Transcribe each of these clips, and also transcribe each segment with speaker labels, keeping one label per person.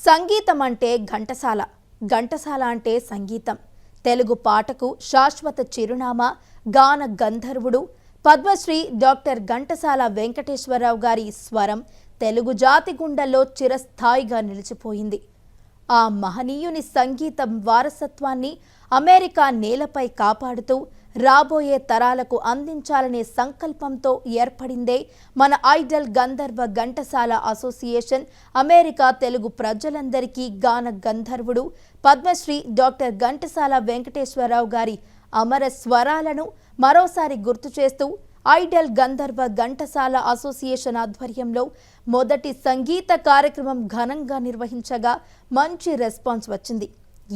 Speaker 1: సంగీతం అంటే ఘంటసాల, ఘంటసాల అంటే సంగీతం. తెలుగు పాటకు శాశ్వత చిరునామా గాన గంధర్వుడు పద్మశ్రీ డాక్టర్ ఘంటసాల వెంకటేశ్వరరావు గారి స్వరం తెలుగు జాతి గుండెల్లో చిరస్థాయిగా నిలిచిపోయింది. ఆ మహనీయుని సంగీతం వారసత్వాన్ని అమెరికా నేలపై కాపాడుతూ రాబోయే తరాలకు అందించాలనే సంకల్పంతో ఏర్పడిందే మన ఐడల్ గంధర్వ ఘంటసాల అసోసియేషన్. అమెరికా తెలుగు ప్రజలందరికీ గాన గంధర్వుడు పద్మశ్రీ డాక్టర్ ఘంటసాల వెంకటేశ్వరరావు గారి అమర స్వరాలను మరోసారి గుర్తు చేస్తూ ఐడల్ గంధర్వ ఘంటసాల అసోసియేషన్ ఆధ్వర్యంలో మొదటి సంగీత కార్యక్రమం ఘనంగా నిర్వహించగా మంచి రెస్పాన్స్ వచ్చింది.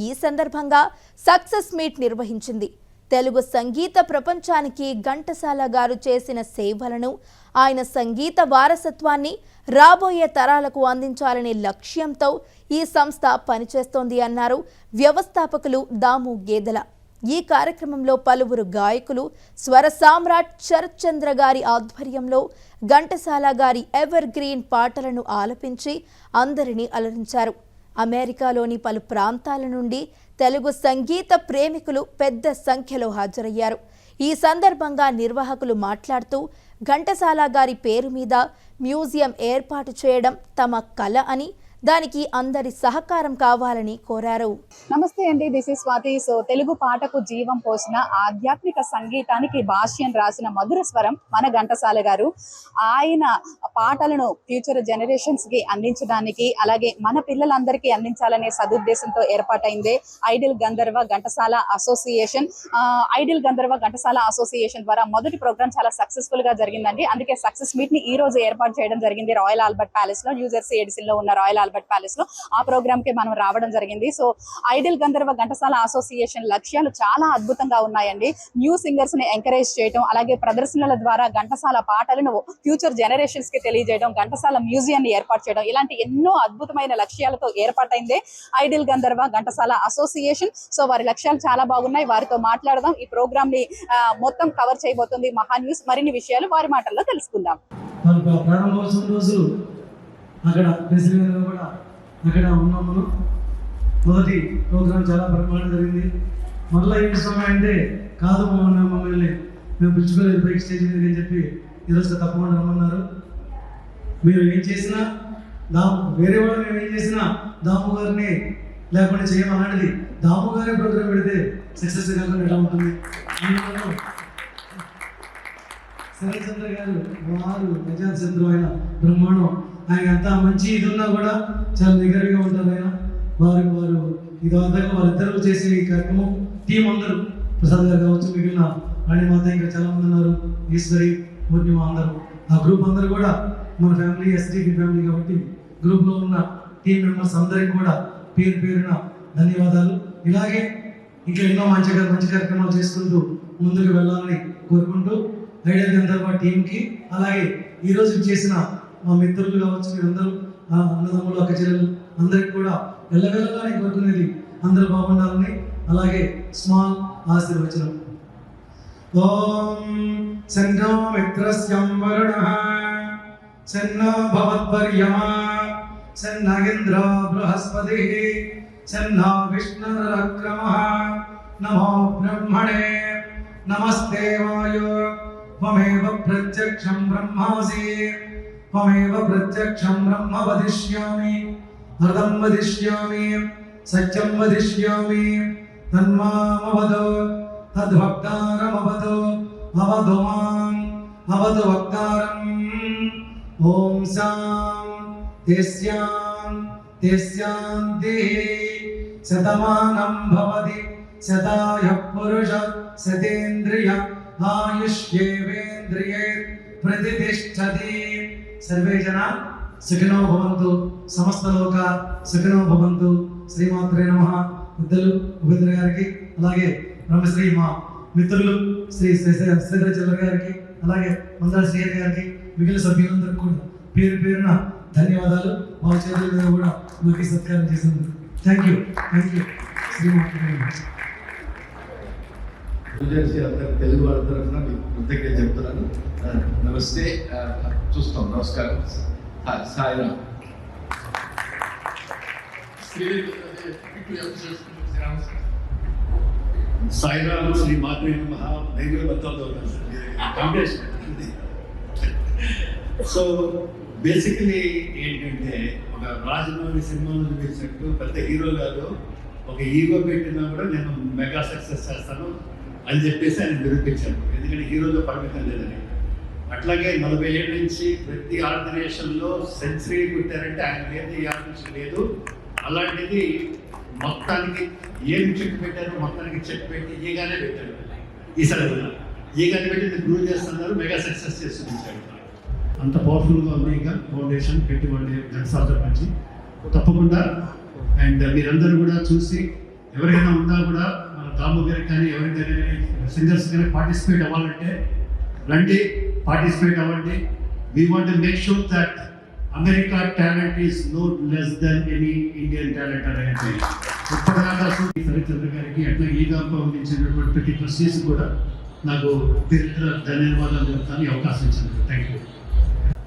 Speaker 1: ఈ సందర్భంగా సక్సెస్ మీట్ నిర్వహించింది. తెలుగు సంగీత ప్రపంచానికి ఘంటసాల గారు చేసిన సేవలను, ఆయన సంగీత వారసత్వాన్ని రాబోయే తరాలకు అందించాలనే లక్ష్యంతో ఈ సంస్థ పనిచేస్తోంది అన్నారు వ్యవస్థాపకులు దాము గేదెల. ఈ కార్యక్రమంలో పలువురు గాయకులు స్వర సామ్రాట్ శరత్ చంద్ర గారి ఆధ్వర్యంలో ఘంటసాల గారి ఎవర్ గ్రీన్ పాటలను ఆలపించి అందరినీ అలరించారు. అమెరికాలోని పలు ప్రాంతాల నుండి తెలుగు సంగీత ప్రేమికులు పెద్ద సంఖ్యలో హాజరయ్యారు. ఈ సందర్భంగా నిర్వాహకులు మాట్లాడుతూ ఘంటసాల గారి పేరు మీద మ్యూజియం ఏర్పాటు చేయడం తమ కల అని, దానికి అందరి సహకారం కావాలని కోరారు.
Speaker 2: నమస్తే అండి, this is Swathi. So Telugu పాటకు జీవం పోసిన ఆధ్యాత్మిక సంగీతానికి భాష్యం రాసిన మధుర స్వరం మన ఘంటసాల గారు. ఆయన పాటలను ఫ్యూచర్ జనరేషన్స్ కి అందించడానికి, అలాగే మన పిల్లలందరికీ అందించాలనే సదుద్దేశంతో ఏర్పాటైందే ఐడల్ గంధర్వ ఘంటసాల అసోసియేషన్. ఐడల్ గంధర్వ ఘంటసాల అసోసియేషన్ ద్వారా మొదటి ప్రోగ్రామ్ చాలా సక్సెస్ఫుల్ గా జరిగిందండి. అందుకే సక్సెస్ మీట్ ని ఈ రోజు ఏర్పాటు చేయడం జరిగింది రాయల్ ఆల్బర్ట్ ప్యాలెస్ లో, న్యూజెర్సీ ఎడిసన్ లో ఉన్న రాయల్ ఆల్బర్ట్ ప్యాలెస్ లో. ఆ ప్రోగ్రామ్ కి మనం రావడం జరిగింది. సో ఐడల్ గంధర్వ ఘంటసాల అసోసియేషన్ లక్ష్యాలు చాలా అద్భుతంగా ఉన్నాయండి. న్యూ సింగర్స్ ని ఎంకరేజ్ చేయడం, అలాగే ప్రదర్శనల ద్వారా ఘంటసాల పాటలను ఫ్యూచర్ జనరేషన్స్ కి తెలియజేయడం, ఘంటసాల మ్యూజియం ని ఏర్పాటు చేయడం, ఇలాంటి ఎన్నో అద్భుతమైన లక్ష్యాలతో ఏర్పాటైందే ఐడల్ గంధర్వ ఘంటసాల అసోసియేషన్. సో వారి లక్ష్యాలు చాలా బాగున్నాయి. వారితో మాట్లాడదాం. ఈ ప్రోగ్రామ్ ని మొత్తం కవర్ చేయబోతుంది మహా న్యూస్. మరిన్ని విషయాలు వారి మాటల్లో తెలుసుకుందాం.
Speaker 3: అక్కడ ప్రెసిడెంట్ కూడా అక్కడ ఉన్నాము. మొదటి ప్రోగ్రాం చాలా బ్రహ్మాండం జరిగింది. మళ్ళీ ఏంటి స్వామి అంటే కాదు మమ్మల్ని మేము పిలుచుకోలేదు బైక్ స్టేజ్ మీద అని చెప్పి ఈరోజు తప్పకుండా రమ్మన్నారు. మీరు ఏం చేసినా వేరే వాళ్ళు మేము ఏం చేసినా దాము గారిని లేకుండా చేయమన్నది. దాము గారి ప్రోగ్రాం పెడితే సక్సెస్ కాకుండా ఎలా ఉంటుంది? శరత్ చంద్ర గారు వారు ప్రజాచంద్ర ఆయన బ్రహ్మాండం. ఆయన అంతా మంచి ఇది ఉన్నా కూడా చాలా దగ్గరగా ఉంటారు. ఆయన వారు ఇది అంతగా వారిద్దరూ చేసే ఈ కార్యక్రమం టీం అందరూ, ప్రసాద్ గారు కావచ్చు, మిగిలిన రాణిమాత, ఇంకా చాలా మంది ఉన్నారు, ఈశ్వరి, పూర్ణిమ, అందరూ ఆ గ్రూప్ అందరూ కూడా మన ఫ్యామిలీ, ఎస్టీపీ ఫ్యామిలీ కాబట్టి గ్రూప్లో ఉన్న టీం మెంబర్స్ అందరికీ కూడా పేరు పేరున ధన్యవాదాలు. ఇలాగే ఇంకా ఎన్నో మంచి కార్యక్రమాలు చేసుకుంటూ ముందుకు వెళ్ళాలని కోరుకుంటూ ఐడల్ గంధర్వ టీంకి, అలాగే ఈరోజు చేసిన మా మిత్రులు కావచ్చు, మీరందరూ అన్నదమ్ములు, అక్క చెల్లెలు అందరికి కూడా వెళ్ళగానే కోరుకునేది అందరూ బాగుండాలని, అలాగే స్మాల్ ఆశీర్వచనం. ఓం సన్నో మిత్రస్యం వరుణః సన్నో భవద్వర్యమా సన్నగేంద్రో బృహస్పతిః సన్నో విష్ణురక్రమః నమో బ్రహ్మణే నమస్తే వాయో త్వమేవ ప్రత్యక్షం బ్రహ్మాసి త్వమేవ ప్రత్యక్షం బ్రహ్మ వదిష్యామి అర్థం వదిష్యామి సత్యం వదిష్యామి తన్మామవదో తద్భక్తారమవదో అవదు మాం అవదు వక్తారం. ఓం శాంతి శతమానం భవతి శతాయ పురుష శతేంద్రియ ఆయుష్యేవేంద్రియే ప్రతిష్ఠతి. సర్వే జనా సుఖినో భవంతు, సమస్త లోక సుఖినో భవంతు. శ్రీమాత్రే నమః. పెద్దలు ఉపేంద్ర గారికి, అలాగే బ్రహ్మశ్రీ మా మిత్రులు శ్రీ శ్రీధర చంద్ర గారికి, అలాగే మందాల శ్రీహరి గారికి, మిగిలిన సభ్యులందరికీ కూడా పేరు పేరున ధన్యవాదాలు. మా చేతుల మీద కూడా మాకు సత్కారం చేసినందుకు థ్యాంక్ యూ. శ్రీమాత్రే నమః.
Speaker 4: తెలుగు వాళ్ళ తరఫున మీకు కృతజ్ఞత చెప్తున్నాను. నమస్తే, చూస్తాం. నమస్కారం. సాయిరామ్. సాయిరామ్ శ్రీ మాత్రే నమః నేను బతాతో కాంబినేషన్. సో బేసికలీ ఏంటంటే ఒక రాజమౌళి సినిమాలో చూపించినట్టు పెద్ద హీరో కాదు, ఒక హీరో పెట్టినా కూడా నేను మెగా సక్సెస్ చేస్తాను అని చెప్పేసి ఆయన నిరూపించాను. ఎందుకంటే హీరోలో పరిమితం లేదని. అట్లాగే 40 ఏళ్ళ నుంచి ప్రతి ఆర్గనైజేషన్లో సెంచరీ కొట్టారంటే ఆయన లేదు, ఈ ఆర్గనైజేషన్ లేదు. అలాంటిది మొత్తానికి ఏం చెక్ పెట్టారో మొత్తానికి చెక్ పెట్టి ఈగానే పెట్టారు. ఈసారి ఈగానే పెట్టి ప్రూవ్ చేస్తున్నారు, మెగా సక్సెస్ చేసి చూపించారు. అంత పవర్ఫుల్గా ఉంది ఇంకా ఫౌండేషన్ పెట్టుబడి ఘంటసాల నుంచి తప్పకుండా. అండ్ మీరందరూ కూడా చూసి ఎవరైనా ఉన్నా కూడా దాము గారికి కానీ ఎవరికైనా సింగర్స్ కానీ పార్టిసిపేట్ అవ్వాలంటే రండి, పార్టిసిపేట్ అవ్వండి. We want to make sure that America talent is no less than any Indian talent అనేది ఇప్పటిదాకా సరిచంద్ర గారికి అట్లా ఈగా పంపించినటువంటి ప్రతి ట్రస్టీస్ కూడా నాకు తీర్థ ధన్యవాదాలు చెప్తాను ఈ అవకాశం ఇచ్చినందుకు. Thank you.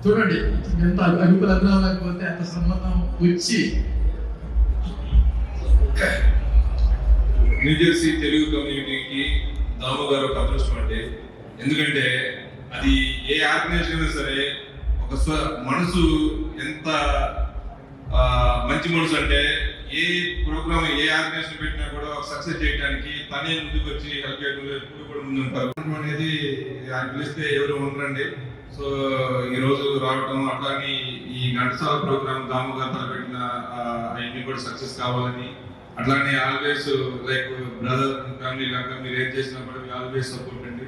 Speaker 5: చూడండి ఎంత అడుగులు అర్థం లేకపోతే అంత సమ్మతం వచ్చి
Speaker 6: న్యూజెర్సీ తెలుగు కమ్యూనిటీకి దాము గారు ఒక అదృష్టం అంటే, ఎందుకంటే అది ఏ ఆర్గనైజేషన్ అయినా సరే ఒక మనసు ఎంత మంచి మనసు అంటే ఏ ప్రోగ్రామ్ ఏ ఆర్గనైజేషన్ పెట్టినా కూడా సక్సెస్ చేయడానికి తనే ముందుకు వచ్చి హెల్ప్ చేయడం ఎప్పుడు కూడా ముందు ఉంటారు అనేది ఆయన పిలిస్తే ఎవరు ఉండరండి. సో ఈరోజు రావటం అట్లానే ఈ ఘంటసాల ప్రోగ్రామ్ దాము గారు తలపెట్టిన అవన్నీ కూడా సక్సెస్ కావాలని, అట్లానే ఆల్వేస్ లైక్ బ్రదర్ ఫ్యామిలీ లాగా మీరు ఏం చేసినా కూడా ఆల్వేస్ సపోర్ట్ అండి.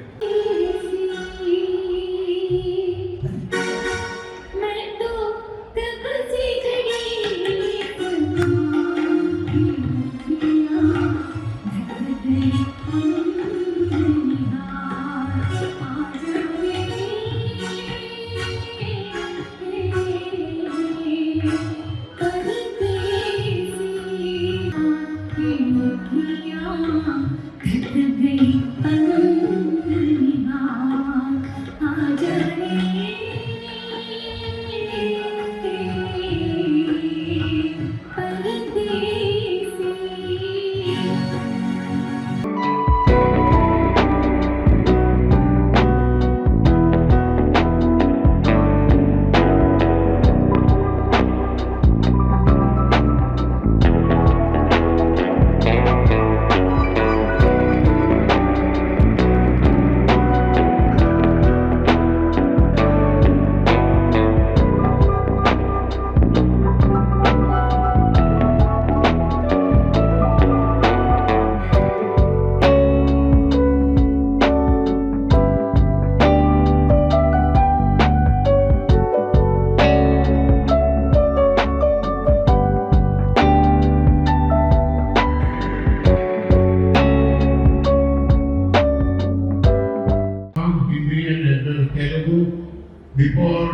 Speaker 7: Before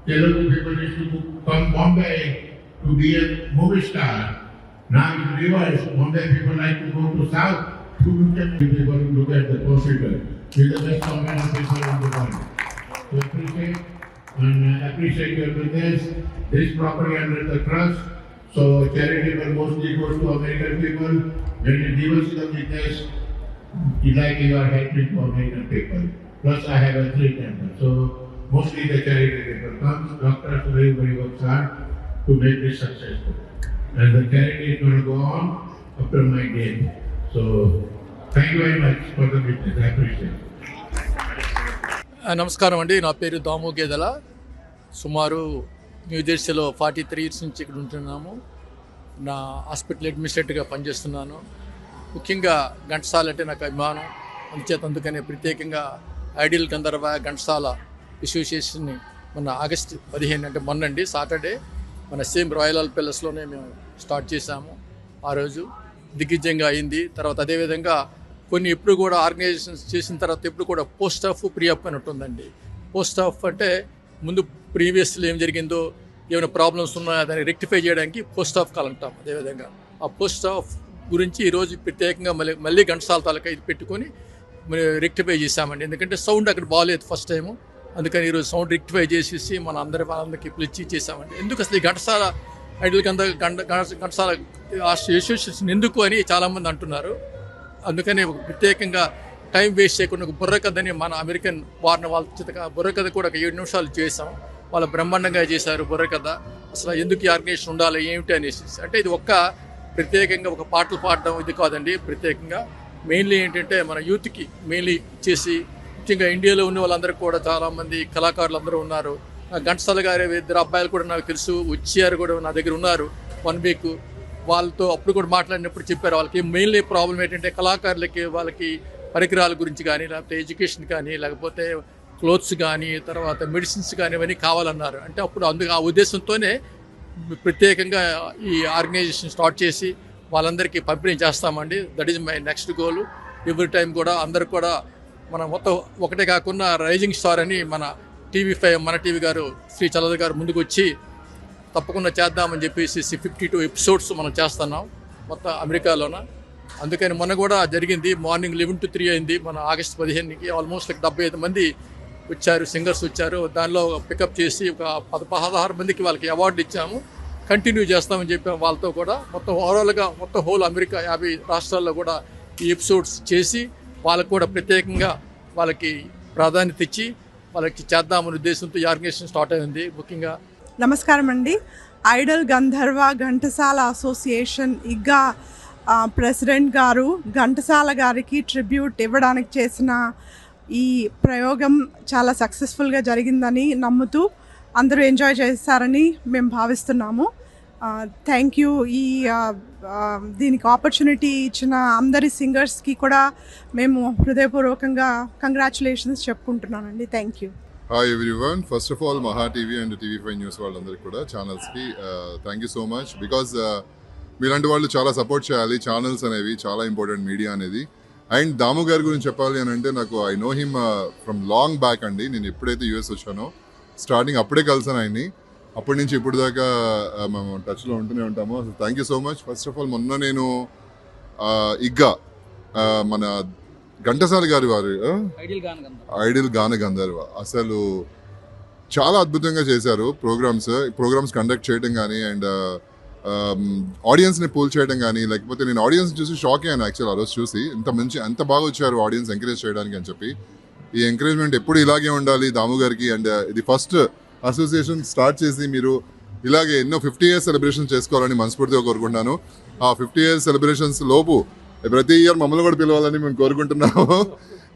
Speaker 7: Telugu people used to come Bombay to be a movie star. Now it's reverse. Bombay people like to go to South to look at the hospital. We're the best combined people in the world. We appreciate your business. This property under the trust. So charity will mostly goes to American people. When you give us the business, it's like you are helping to American people. Plus I have a 3 temples. So mostly the charity people comes, doctors very work hard to make this successful. And the charity is going to go on after my death. So thank you very much for the business. I appreciate it.
Speaker 5: నమస్కారం అండి. నా పేరు దాము గేదెల. సుమారు న్యూజెర్సీలో 43 years నుంచి ఇక్కడ ఉంటున్నాము. నా హాస్పిటల్ అడ్మినిస్ట్రేటర్గా పనిచేస్తున్నాను. ముఖ్యంగా ఘంటసాల అంటే నాకు అభిమానం. అందుకనే ప్రత్యేకంగా ఐడియల్ గంధర్వ ఘంటసాల అసోసియేషన్ని మొన్న ఆగస్టు 15 అంటే మొన్నండి సాటర్డే మన సేమ్ రాయల్ ప్యాలెస్లోనే మేము స్టార్ట్ చేశాము. ఆ రోజు దిగ్విజయంగా అయింది. తర్వాత అదేవిధంగా కొన్ని ఎప్పుడు కూడా ఆర్గనైజేషన్స్ చేసిన తర్వాత ఎప్పుడు కూడా పోస్ట్ ఆఫ్ ప్రీ అప్ అని ఉంటుందండి. పోస్ట్ ఆఫ్ అంటే ముందు ప్రీవియస్లో ఏం జరిగిందో, ఏమైనా ప్రాబ్లమ్స్ ఉన్నాయో దాన్ని రెక్టిఫై చేయడానికి పోస్ట్ ఆఫ్ కాల్ అంటాం. అదేవిధంగా ఆ పోస్ట్ ఆఫ్ గురించి ఈరోజు ప్రత్యేకంగా మళ్ళీ ఘంటసాల తాలూకా ఇది పెట్టుకొని రెక్టిఫై చేశామండి. ఎందుకంటే సౌండ్ అక్కడ బాగాలేదు ఫస్ట్ టైము. అందుకని ఈరోజు సౌండ్ రెక్టిఫై చేసేసి మన వాళ్ళందరికీ పిలిచి చేసామండి. ఎందుకు అసలు ఈ ఘంటసాల ఐడియల్ ఘంటసాల అసోసియేషన్ ఎందుకు అని చాలామంది అంటున్నారు. అందుకని ఒక ప్రత్యేకంగా టైం వేస్ట్ చేయకుండా ఒక బుర్ర కథని మన అమెరికన్ వారిని వాళ్ళ చేత బుర్ర కథ కూడా ఒక 7 నిమిషాలు చేసాం. వాళ్ళు బ్రహ్మాండంగా చేశారు బుర్ర కథ. అసలు ఎందుకు ఈ ఆర్గనైజేషన్ ఉండాలి ఏమిటి అనేసి. అంటే ఇది ఒక్క ప్రత్యేకంగా ఒక పాటలు పాడడం ఇది కాదండి. ప్రత్యేకంగా మెయిన్లీ ఏంటంటే మన యూత్కి మెయిన్లీ చేసి ముఖ్యంగా ఇండియాలో ఉన్న వాళ్ళందరికీ కూడా చాలామంది కళాకారులు అందరూ ఉన్నారు. ఘంటసాల గారి 2 అబ్బాయిలు కూడా నాకు తెలుసు, వచ్చారు కూడా నా దగ్గర ఉన్నారు 1 వీక్. వాళ్ళతో అప్పుడు కూడా మాట్లాడినప్పుడు చెప్పారు వాళ్ళకి మెయిన్లీ ప్రాబ్లం ఏంటంటే కళాకారులకి వాళ్ళకి పరికరాల గురించి కానీ, లేకపోతే ఎడ్యుకేషన్ కానీ, లేకపోతే క్లోత్స్ కానీ, తర్వాత మెడిసిన్స్ కానీ ఇవన్నీ కావాలన్నారు. అంటే అప్పుడు ఆ ఉద్దేశంతోనే ప్రత్యేకంగా ఈ ఆర్గనైజేషన్ స్టార్ట్ చేసి వాళ్ళందరికీ పంపిణీ చేస్తామండి. That is my next goal. Every time కూడా అందరు కూడా మన మొత్తం ఒకటే కాకుండా రైజింగ్ స్టార్ అని మన TV5 మన టీవీ గారు శ్రీ చలద గారు ముందుకు వచ్చి తప్పకుండా చేద్దామని చెప్పేసి 52 ఎపిసోడ్స్ మనం చేస్తున్నాం మొత్తం అమెరికాలోన. అందుకని మొన్న కూడా జరిగింది. మార్నింగ్ 11 to 3 అయింది. మన ఆగస్టు 15కి ఆల్మోస్ట్ 75 మంది వచ్చారు, సింగర్స్ వచ్చారు. దానిలో పికప్ చేసి ఒక 16 మందికి వాళ్ళకి అవార్డు ఇచ్చాము. కంటిన్యూ చేస్తామని చెప్పాము వాళ్ళతో కూడా. మొత్తం ఓవరాల్గా మొత్తం హోల్ అమెరికా 50 రాష్ట్రాల్లో కూడా ఈ ఎపిసోడ్స్ చేసి వాళ్ళకు కూడా ప్రత్యేకంగా వాళ్ళకి ప్రాధాన్యత ఇచ్చి వాళ్ళకి చేద్దామనే ఉద్దేశంతో ఈ ఆర్గనైజేషన్ స్టార్ట్ అయింది. ముఖ్యంగా
Speaker 8: నమస్కారం అండి. ఐడల్ గంధర్వ ఘంటసాల అసోసియేషన్ ఇగ్గా ప్రెసిడెంట్ గారు ఘంటసాల గారికి ట్రిబ్యూట్ ఇవ్వడానికి చేసిన ఈ ప్రయోగం చాలా సక్సెస్ఫుల్గా జరిగిందని నమ్ముతూ అందరూ ఎంజాయ్ చేస్తారని మేము భావిస్తున్నాము. Thank you. దీనికి ఆపర్చునిటీ ఇచ్చిన అందరి సింగర్స్కి కూడా మేము హృదయపూర్వకంగా కంగ్రాచులేషన్స్ చెప్పుకుంటున్నానండి. Thank you.
Speaker 9: Hi everyone. First of all, Maha TV and TV5 News వాళ్ళందరికీ కూడా ఛానల్స్కి thank you so much. Because మీలాంటి వాళ్ళు చాలా సపోర్ట్ చేయాలి. ఛానల్స్ అనేవి చాలా ఇంపార్టెంట్, మీడియా అనేది. అండ్ దాము గారి గురించి చెప్పాలి అని అంటే నాకు I know him from long back అండి. నేను ఎప్పుడైతే యూఎస్ వచ్చానో స్టార్టింగ్ అప్పుడే కలిసాను ఆయన్ని. అప్పటి నుంచి ఇప్పుడు దాకా మేము టచ్లో ఉంటూనే ఉంటాము. అసలు thank you so much. First of all మొన్న నేను ఇగ్గా మన ఘంటసాల గారి వారు ఐడియల్ గాన గంధర్వ అసలు చాలా అద్భుతంగా చేశారు. ప్రోగ్రామ్స్ కండక్ట్ చేయడం కానీ అండ్ ఆడియన్స్ని పూల్ చేయడం కానీ, లేకపోతే నేను ఆడియన్స్ చూసి షాక్ అయ్యాను యాక్చువల్ ఆ రోజు చూసి. ఎంత బాగా వచ్చారు ఆడియన్స్ ఎంకరేజ్ చేయడానికి అని చెప్పి. ఈ ఎంకరేజ్మెంట్ ఎప్పుడు ఇలాగే ఉండాలి దాము గారికి. అండ్ ఇది ఫస్ట్ అసోసియేషన్ స్టార్ట్ చేసి మీరు ఇలాగే ఎన్నో 50 years సెలబ్రేషన్ చేసుకోవాలని మనస్ఫూర్తిగా కోరుకుంటున్నాను. ఆ 50 years సెలబ్రేషన్స్ లోపు ప్రతి ఇయర్ మమ్మల్ని కూడా పిలవాలని మేము కోరుకుంటున్నాము.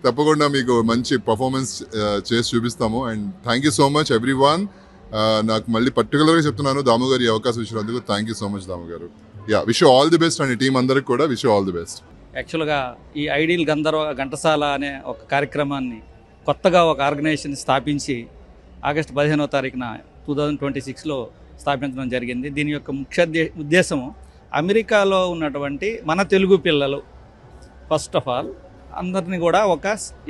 Speaker 9: తప్పకుండా మీకు మంచి పర్ఫార్మెన్స్ చేసి చూపిస్తాము. And thank you so much every one. నాకు మళ్ళీ పర్టికులర్గా చెప్తున్నాను, దాము గారు ఈ అవకాశం ఇచ్చినందుకు థ్యాంక్ యూ సో మచ్ దాము గారు. Wish all the best and team అందరికి కూడా విష్ ఆల్ ది బెస్ట్.
Speaker 10: యాక్చువల్గా ఈ ఐడియల్ గంధర్వ ఘంటసాల అనే ఒక కార్యక్రమాన్ని కొత్తగా ఒక ఆర్గనైజేషన్ స్థాపించి ఆగస్టు 15వ తారీఖున 2026లో స్థాపించడం జరిగింది. దీని యొక్క ముఖ్య ఉద్దేశము అమెరికాలో ఉన్నటువంటి మన తెలుగు పిల్లలు ఫస్ట్ ఆఫ్ ఆల్ అందరినీ కూడా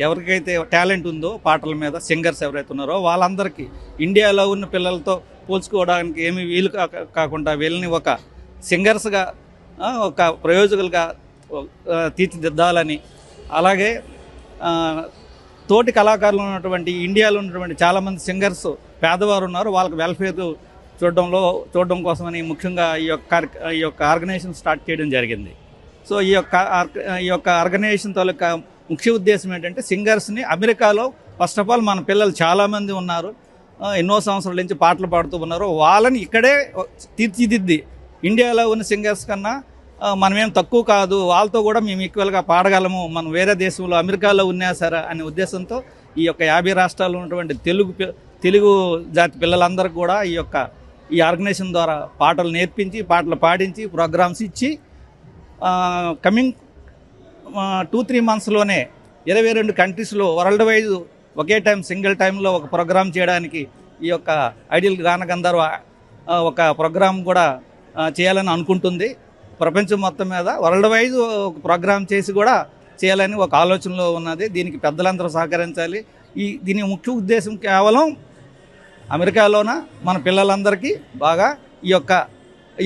Speaker 10: ఎవరికైతే టాలెంట్ ఉందో పాటల మీద సింగర్స్ ఎవరైతే ఉన్నారో వాళ్ళందరికీ ఇండియాలో ఉన్న పిల్లలతో పోల్చుకోవడానికి ఏమీ వీలు కాకుండా వీళ్ళని ఒక సింగర్స్గా ఒక ప్రయోజకులుగా తీర్చిదిద్దాలని, అలాగే తోటి కళాకారులు ఉన్నటువంటి ఇండియాలో ఉన్నటువంటి చాలామంది సింగర్స్ పేదవారు ఉన్నారు, వాళ్ళకి వెల్ఫేర్ చూడడం కోసమని ముఖ్యంగా ఈ యొక్క ఆర్గనైజేషన్ స్టార్ట్ చేయడం జరిగింది. సో ఈ యొక్క ఆర్గనైజేషన్ తాలూకా ముఖ్య ఉద్దేశం ఏంటంటే సింగర్స్ని అమెరికాలో ఫస్ట్ ఆఫ్ ఆల్ మన పిల్లలు చాలామంది ఉన్నారు, ఎన్నో సంవత్సరాల నుంచి పాటలు పాడుతూ ఉన్నారు. వాళ్ళని ఇక్కడే తీర్చిదిద్ది ఇండియాలో ఉన్న సింగర్స్ కన్నా మనమేం తక్కువ కాదు, వాళ్ళతో కూడా మేము ఈక్వల్గా పాడగలము, మనం వేరే దేశంలో అమెరికాలో ఉన్నా సరే అనే ఉద్దేశంతో ఈ యొక్క 50 రాష్ట్రాల్లో ఉన్నటువంటి తెలుగు జాతి పిల్లలందరికీ కూడా ఈ ఆర్గనైజేషన్ ద్వారా పాటలు నేర్పించి పాటలు పాడించి ప్రోగ్రామ్స్ ఇచ్చి కమింగ్ 2-3 monthsలోనే 22 కంట్రీస్లో వరల్డ్ వైజ్ ఒకే సింగిల్ టైంలో ఒక ప్రోగ్రామ్ చేయడానికి ఈ యొక్క ఐడియల్ గాన గంధర్వ ఒక ప్రోగ్రామ్ కూడా చేయాలని అనుకుంటుంది. ప్రపంచం మొత్తం మీద వరల్డ్ వైజ్ ఒక ప్రోగ్రామ్ చేసి కూడా చేయాలని ఒక ఆలోచనలో ఉన్నది. దీనికి పెద్దలందరూ సహకరించాలి. దీని ముఖ్య ఉద్దేశం కేవలం అమెరికాలోన మన పిల్లలందరికీ బాగా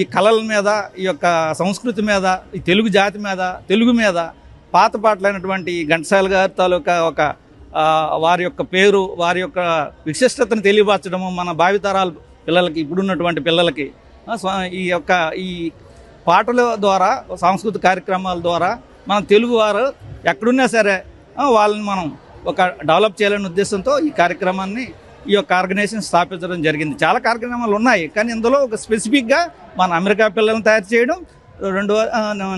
Speaker 10: ఈ కళల మీద, ఈ యొక్క సంస్కృతి మీద, ఈ తెలుగు జాతి మీద, తెలుగు మీద పాత పాటలైనటువంటి ఘంటసాల గారి తాలూకా వారి యొక్క పేరు, వారి యొక్క విశిష్టతను తెలియపరచడము మన భావితరాల పిల్లలకి, ఇప్పుడున్నటువంటి పిల్లలకి ఈ యొక్క ఈ పాటల ద్వారా సాంస్కృతిక కార్యక్రమాల ద్వారా మన తెలుగువారు ఎక్కడున్నా సరే వాళ్ళని మనం ఒక డెవలప్ చేయాలనే ఉద్దేశంతో ఈ కార్యక్రమాన్ని ఈ యొక్క ఆర్గనైజేషన్ స్థాపించడం జరిగింది. చాలా కార్యక్రమాలు ఉన్నాయి, కానీ ఇందులో ఒక స్పెసిఫిక్గా మన అమెరికా పిల్లలను తయారు చేయడం,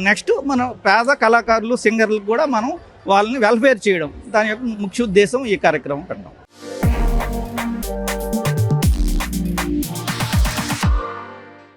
Speaker 10: నెక్స్ట్ మన పేద కళాకారులు సింగర్లకు కూడా మనం వాళ్ళని వెల్ఫేర్ చేయడం, దాని యొక్క ముఖ్య ఉద్దేశం ఈ కార్యక్రమం పెట్టడం.